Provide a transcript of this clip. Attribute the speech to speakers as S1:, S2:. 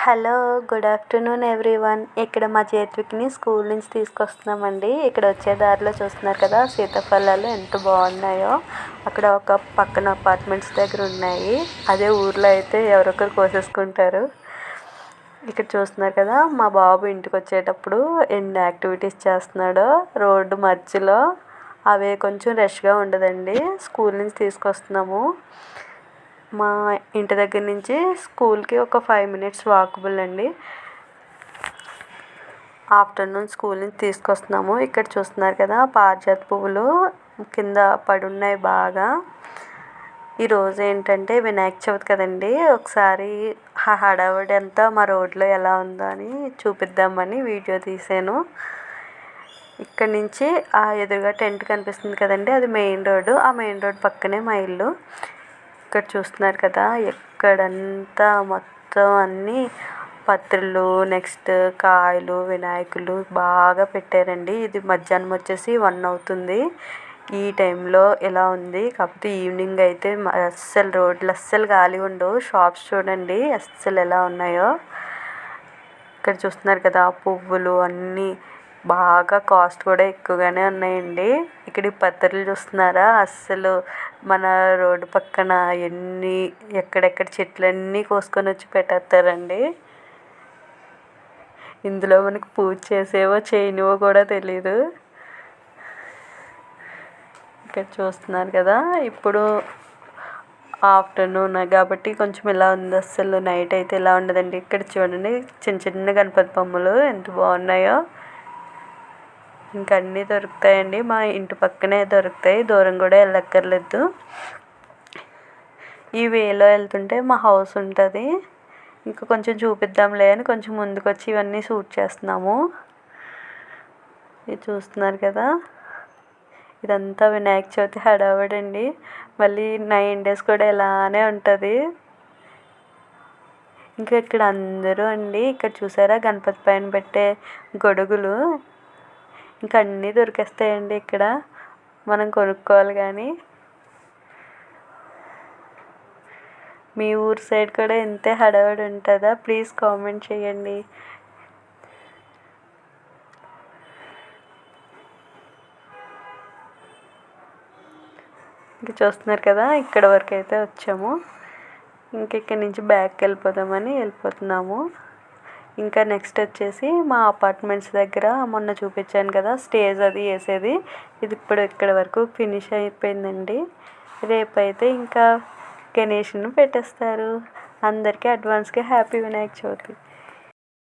S1: Hello, good afternoon everyone. ఇక్కడ మా చేత్విక్ని school నుంచి తీసుకొస్తున్నామండి. ఇక్కడ వచ్చే దారిలో చూస్తున్నారు కదా, సీతాఫలాలు ఎంత బాగున్నాయో. అక్కడ ఒక పక్కన అపార్ట్మెంట్స్ దగ్గర ఉన్నాయి. అదే ఊర్లో అయితే ఎవరొకరు కోసేసుకుంటారు. ఇక్కడ చూస్తున్నారు కదా, మా బాబు ఇంటికి వచ్చేటప్పుడు ఎన్ని యాక్టివిటీస్ చేస్తున్నాడో రోడ్డు మధ్యలో. అవే కొంచెం రష్గా ఉండదండి. స్కూల్ నుంచి తీసుకొస్తున్నాము. మా ఇంటి దగ్గర నుంచి స్కూల్కి ఒక 5 మినిట్స్ వాకబుల్ అండి. ఆఫ్టర్నూన్ స్కూల్ నుంచి తీసుకొస్తున్నాము. ఇక్కడ చూస్తున్నారు కదా, పారిజాత పువ్వులు కింద పడున్నాయి బాగా. ఈరోజు ఏంటంటే వినాయక చవితి కదండి. ఒకసారి హడావుడి అంతా మా రోడ్లో ఎలా ఉందో అని చూపిద్దామని వీడియో తీసాను. ఇక్కడ నుంచి ఆ ఎదురుగా టెంట్ కనిపిస్తుంది కదండి, అది మెయిన్ రోడ్డు. ఆ మెయిన్ రోడ్ పక్కనే మా ఇల్లు. ఇక్కడ చూస్తున్నారు కదా, ఎక్కడంతా మొత్తం అన్నీ పత్రులు, నెక్స్ట్ కాయలు, వినాయకులు బాగా పెట్టారండి. ఇది మధ్యాహ్నం వచ్చేసి 1 అవుతుంది. ఈ టైంలో ఎలా ఉంది. కాకపోతే ఈవినింగ్ అయితే రోడ్లు అస్సలు ఖాళీ ఉండవు. షాప్స్ చూడండి అస్సలు ఎలా ఉన్నాయో. ఇక్కడ చూస్తున్నారు కదా, పువ్వులు అన్నీ బాగా కాస్ట్ కూడా ఎక్కువగానే ఉన్నాయండి. ఇక్కడ ఈ పత్రులు చూస్తున్నారా, అస్సలు మన రోడ్డు పక్కన ఎక్కడెక్కడ చెట్లన్నీ కోసుకొని వచ్చి పెట్టేస్తారండి. ఇందులో మనకు పూజ చేసేవో చేయనివో కూడా తెలీదు. ఇక్కడ చూస్తున్నారు కదా, ఇప్పుడు ఆఫ్టర్నూన్ కాబట్టి కొంచెం ఇలా ఉంది. అస్సలు నైట్ అయితే ఇలా ఉండదండి. ఇక్కడ చూడండి, చిన్న చిన్న గణపతి బొమ్మలు ఎంత బాగున్నాయో. ఇంకా అన్నీ దొరుకుతాయండి. మా ఇంటి పక్కనే దొరుకుతాయి, దూరం కూడా వెళ్ళక్కర్లేదు. ఈ వేలో వెళ్తుంటే మా హౌస్ ఉంటుంది. ఇంకా కొంచెం చూపిద్దాంలే అని కొంచెం ముందుకు వచ్చి ఇవన్నీ షూట్ చేస్తున్నాము. ఇది చూస్తున్నారు కదా, ఇదంతా వినాయక చవితి హడావిడి అండి. మళ్ళీ 9 days కూడా ఇలానే ఉంటుంది. ఇంకా ఇక్కడ అందరూ అండి, ఇక్కడ చూసారా గణపతి పైన పెట్టే గొడుగులు. ఇంకా అన్నీ దొరికేస్తాయండి ఇక్కడ, మనం కొనుక్కోవాలి. కానీ మీ ఊరు సైడ్ కూడా ఇంతే హడావిడి ఉంటుందా? ప్లీజ్ కామెంట్ చేయండి. ఇంకా చూస్తున్నారు కదా, ఇక్కడ వరకు అయితే వచ్చాము. ఇక్కడి నుంచి బ్యాక్కి వెళ్ళిపోతున్నాము. ఇంకా నెక్స్ట్ వచ్చేసి మా అపార్ట్మెంట్స్ దగ్గర మొన్న చూపించాను కదా స్టేజ్ అది వేసేది, ఇది ఇప్పుడు ఇక్కడ వరకు ఫినిష్ అయిపోయిందండి. రేపైతే ఇంకా గణేష్ని పెట్టేస్తారు. అందరికీ అడ్వాన్స్గా హ్యాపీ వినాయక చవితి.